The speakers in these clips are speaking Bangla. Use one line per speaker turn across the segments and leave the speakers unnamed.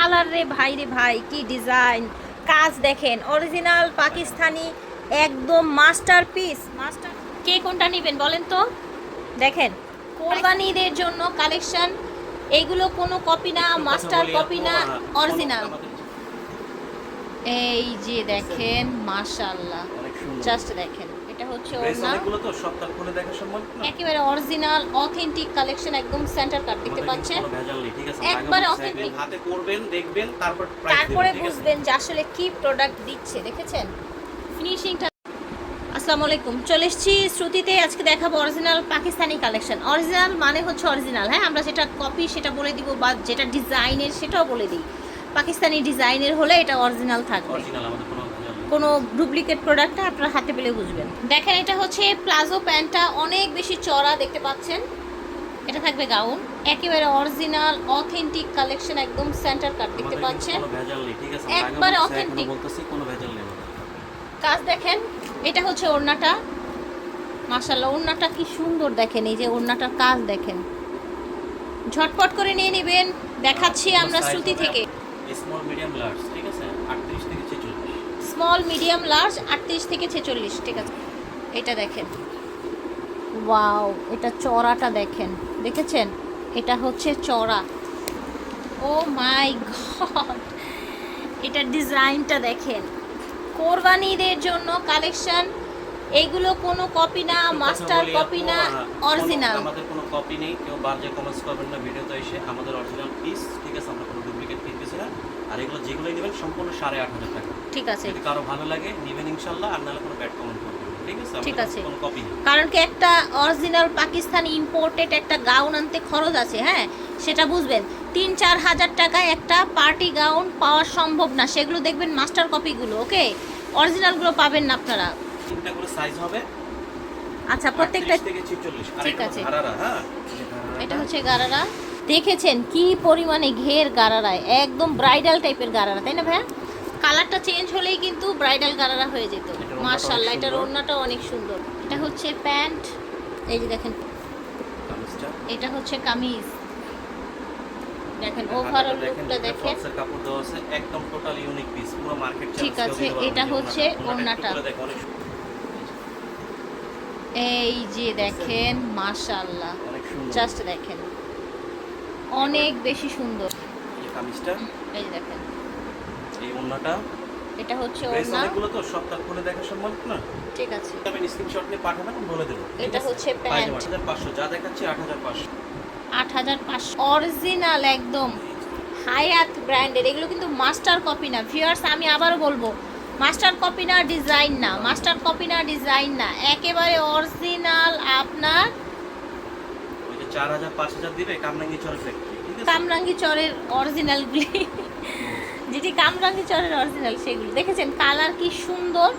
কালার রে ভাই কি ডিজাইন, কাজ দেখেন অরিজিনাল পাকিস্তানি একদম মাস্টারপিস। কে কোনটা নেবেন বলেন তো? দেখেন কোরবানিদের জন্য কালেকশন, এইগুলো কোনো কপি না, মাস্টার কপি না, অরিজিনাল। এই যে দেখেন মাশাআল্লাহ, জাস্ট দেখেন এটা হচ্ছে ওড়না, একেবারে অরিজিনাল অথেন্টিক কালেকশন, একদম সেন্টার কাট দেখতে পাচ্ছেন, একবারে অথেন্টিক।
হাতে করবেন দেখবেন
তারপরে বুঝবেন যে আসলে কি প্রোডাক্ট দিচ্ছে। দেখেছেন ফিনিশিংটা। আসসালামু আলাইকুম, চলে এসেছি শ্রুতিতে। আজকে দেখাবো অরিজিনাল পাকিস্তানি কালেকশন। অরিজিনাল মানে হচ্ছে অরিজিনাল, হ্যাঁ, আমরা যেটা কপি সেটা বলে দিব, বা যেটা ডিজাইনের সেটাও বলে দিই। পাকিস্তানি ডিজাইনের হলে এটা অরিজিনাল থাকবে, কোনো ডুপ্লিকেট প্রোডাক্টটা আপনার হাতে পেলে বুঝবেন। দেখেন এটা হচ্ছে প্লাজো প্যান্টটা, অনেক বেশি চড়া দেখতে পাচ্ছেন। এটা থাকবে গাউন, একেবারে অরিজিনাল অথেন্টিক কালেকশন, একদম সেন্টার কাট দেখতে পাচ্ছেন, একবারে অথেন্টিক কাজ। দেখেন এটা হচ্ছে ওড়নাটা, মাশাআল্লাহ ওড়নাটা কি সুন্দর দেখেন, এই যে ওড়নাটার কাজ দেখেন। ঝটপট করে নিয়ে নেবেন, দেখাচ্ছি আমরা শ্রুতি থেকে।
স্মল মিডিয়াম লার্জ, ঠিক আছে, 38 থেকে 46।
স্মল মিডিয়াম লার্জ 38 থেকে 46, ঠিক আছে। এটা দেখেন, ওয়াও, এটা চড়াটা দেখেন, দেখেছেন? এটা হচ্ছে চড়া, ও মাই গড, এটা ডিজাইনটা দেখেন। কোরবানিদের জন্য কালেকশন, এইগুলো কোনো কপি না, মাস্টার কপি না, অরিজিনাল।
আমাদের কোনো কপি নেই, কেউ বাজে কমেন্টস করবেন না ভিডিওতে এসে। আমাদের অরিজিনাল পিস, ঠিক আছে, আমরা কোনো ডুপ্লিকেট কিনতেছি না। আর এগুলো যেগুলোই নেবেন সম্পূর্ণ 8,500 টাকা,
ঠিক আছে।
যদি কারো ভালো লাগে নেবেন ইনশাআল্লাহ, আর নাহলে কোনো ব্যাড কমেন্ট করবেন, ঠিক আছে।
ঠিক আছে,
কোনো কপি নেই,
কারণ কি একটা অরিজিনাল পাকিস্তানি ইম্পোর্টেড একটা গাউন আনতে খরচ আছে, হ্যাঁ, সেটা বুঝবেন। 3-4 হাজার টাকায় একটা পার্টি গাউন পাওয়া সম্ভব না, সেগুলো দেখবেন মাস্টার কপিগুলো, ওকে, অরিজিনালগুলো পাবেন না আপনারা।
তিনটা করে সাইজ হবে,
আচ্ছা, প্রত্যেকটা
38 থেকে 46। আর
ঠিক
এটা
আছে।
গারারা, হ্যাঁ,
এটা হচ্ছে গারারা। দেখেছেন কি পরিমাণে ঘের গারারায়, একদম ব্রাইডাল টাইপের গারারা, তাই না ভাইয়া? কালারটা চেঞ্জ হলেই কিন্তু ব্রাইডাল গারারা হয়ে যেত। মাশাআল্লাহ, এটার ওড়নাটাও অনেক সুন্দর। এটা হচ্ছে প্যান্ট, এই যে দেখেন, এটা হচ্ছে কামিজ, দেখেন ওভারঅল লুকটা দেখেন,
কাপড় দেওয়া আছে, একদম টোটাল ইউনিক পিস, পুরো মার্কেট চ্যালেঞ্জ।
ঠিক আছে, এটা হচ্ছে ওড়নাটা, এই যে দেখেন মাশাআল্লাহ, জাস্ট দেখেন অনেক বেশি সুন্দর।
এই কামিজটা,
এই যে দেখেন,
এই ওড়নাটা,
এটা হচ্ছে ওড়না।
এগুলো তো সবটা খুলে দেখা সম্ভব না,
ঠিক আছে,
আমি স্ক্রিনশট নিয়ে পাঠাবেন, বলে দেব।
এটা হচ্ছে প্যান্ট,
8500 যা দেখাচ্ছি 8500।
8500 অরিজিনাল, একদম হায়াত ব্র্যান্ডের। এগুলো কিন্তু মাস্টার কপি না ভিউয়ার্স, আমি আবারও বলবো, মাস্টার কপি না, ডিজাইন না, মাস্টার কপি না, ডিজাইন না, একেবারে অরিজিনাল। আপনার
ওই যে 4000 5000 দিবে কামরাঙ্গি চরের ফ্যাক্টরি, ঠিক আছে,
কামরাঙ্গি চরের অরিজিনালগুলি, যেটি কামরাঙ্গি চরের অরিজিনাল, সেগুলো দেখেছেন কালার কি সুন্দর।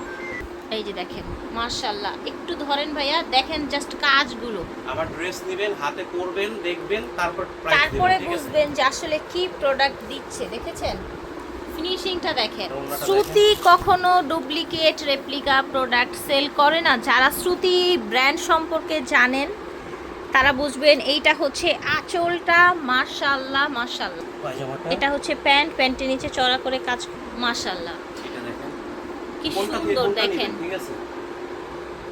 এই যে দেখেন মাশাআল্লাহ, একটু ধরেন ভাইয়া, দেখেন জাস্ট কাজগুলো।
আবার ড্রেস নেবেন, হাতে করবেন দেখবেন, তারপরে
তারপরে বুঝবেন যে আসলে কি প্রোডাক্ট দিচ্ছে। দেখেছেন ফিনিশিংটা দেখেন। শ্রুতি কখনো ডুপ্লিকেট রেপ্লিকা প্রোডাক্ট সেল করে না। যারা শ্রুতি ব্র্যান্ড সম্পর্কে জানেন তারা বুঝবেন। এইটা হচ্ছে আঁচলটা, মাশাআল্লাহ মাশাআল্লাহ। এটা হচ্ছে প্যান্ট, প্যান্টের নিচে চড়া করে কাজ, মাশাআল্লাহ, কি সুন্দর দেখেন,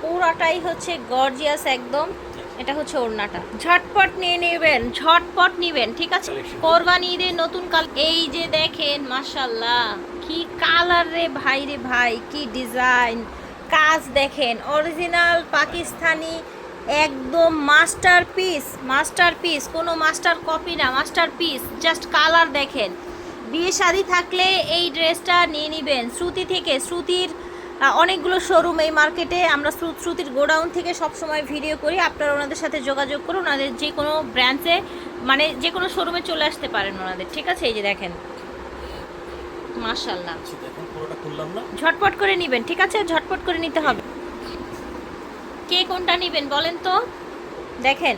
পুরাটাই হচ্ছে গর্জিয়াস একদম। এটা হচ্ছে ওড়নাটা, ঝটপট নিয়ে নেবেন, ঝটপট নেবেন, ঠিক আছে। কোরবানি ঈদের নতুন কাল, এই যে দেখেন মাশাআল্লাহ কি কালার রে ভাই কি ডিজাইন, কাজ দেখেন অরিজিনাল পাকিস্তানি একদম মাস্টারপিস, কোনো মাস্টার কপি না, মাস্টারপিস। জাস্ট কালার দেখেন। বিয়ে শাদী থাকলে এই ড্রেসটা নিয়ে নেবেন শ্রুতি থেকে। শ্রুতির অনেকগুলো শোরুম এই মার্কেটে, আমরা শ্রুতির গোডাউন থেকে সবসময় ভিডিও করি। আপনারা ওনাদের সাথে যোগাযোগ করুন, ওনাদের যে কোনো ব্রাঞ্চে, মানে যে কোনো শোরুমে চলে আসতে পারেন ওনাদের, ঠিক আছে। এই যে দেখেন মাশাআল্লাহ, ঝটপট করে নেবেন, ঠিক আছে, ঝটপট করে নিতে হবে। কে কোনটা নেবেন বলেন তো? দেখেন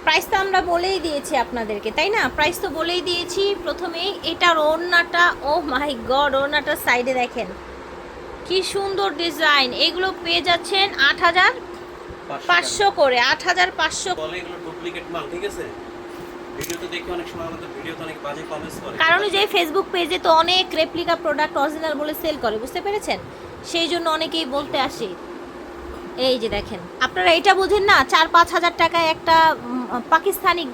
প্রাইস তো আমরা বলেই দিয়েছি আপনাদেরকে, তাই না? প্রাইস তো বলেই দিয়েছি প্রথমেই। এটার ওড়নাটা, ও মাই গড, ওড়নাটার সাইডে দেখেন কি সুন্দর ডিজাইন। এগুলো পেয়ে যাচ্ছেন 8500 করে, 8500।
বলে এগুলো ডুপ্লিকেট মাল, ঠিক আছে, ভিডিওতে দেখে অনেক সময় আমাদের ভিডিওতে অনেক বাজে কমেন্টস করে।
কারণ ওই যে ফেসবুক পেজে তো অনেক রেপ্লিকা প্রোডাক্ট অরিজিনাল বলে সেল করে, বুঝতে পেরেছেন? সেই জন্য অনেকেই বলতে আসে। এই যে দেখেন, আপনারা এটা বুঝেন না 4-5 হাজার টাকায় একটা পাকিস্তানি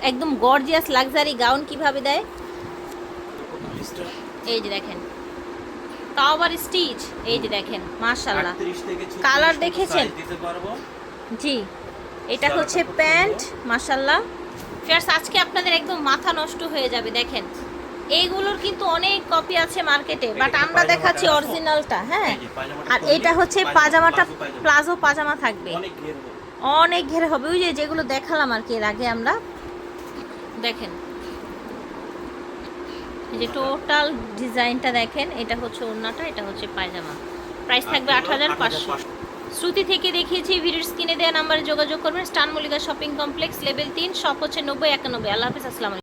একদম গর্জিয়াস লাক্সারি গাউন কিভাবে দেয়। এই যে দেখেন, তাও আবার স্টিচ। এই যে দেখেন, মাশাআল্লাহ,
38 থেকে 36
কালার
পর্যন্ত
দেখেছেন?
size দিতে পারবো।
জি, এটা হচ্ছে প্যান্ট। মাশাআল্লাহ ফিয়ার্স, আজকে আপনাদের একদম মাথা নষ্ট হয়ে যাবে। দেখেন, এইগুলোর কিন্তু অনেক কপি আছে মার্কেটে, বাট আমরা দেখাচ্ছি অরিজিনালটা। হ্যাঁ,
এই যে পায়জামাটা
আর
খুললে
এটা হচ্ছে পাজামাটা, প্লাজো পাজামা থাকবে,
অনেক ঘের হবে।
অনেক ঘেরে হবে। ওই যে যেগুলো দেখালাম আর কি এর আগে আমরা। দেখেন, এই যে টোটাল ডিজাইনটা দেখেন, এটা হচ্ছে ওড়নাটা, এটা হচ্ছে পায়জামা। প্রাইস থাকবে 8,500। শ্রুতি থেকে দেখিয়েছি, ভিডিওর স্ক্রিনে দেওয়া নাম্বারে যোগাযোগ করবেন। স্টান Mallika shopping complex, level 3, shop হচ্ছে 90-91। আল্লাহ হাফেজ, আসসালামু আলাইকুম।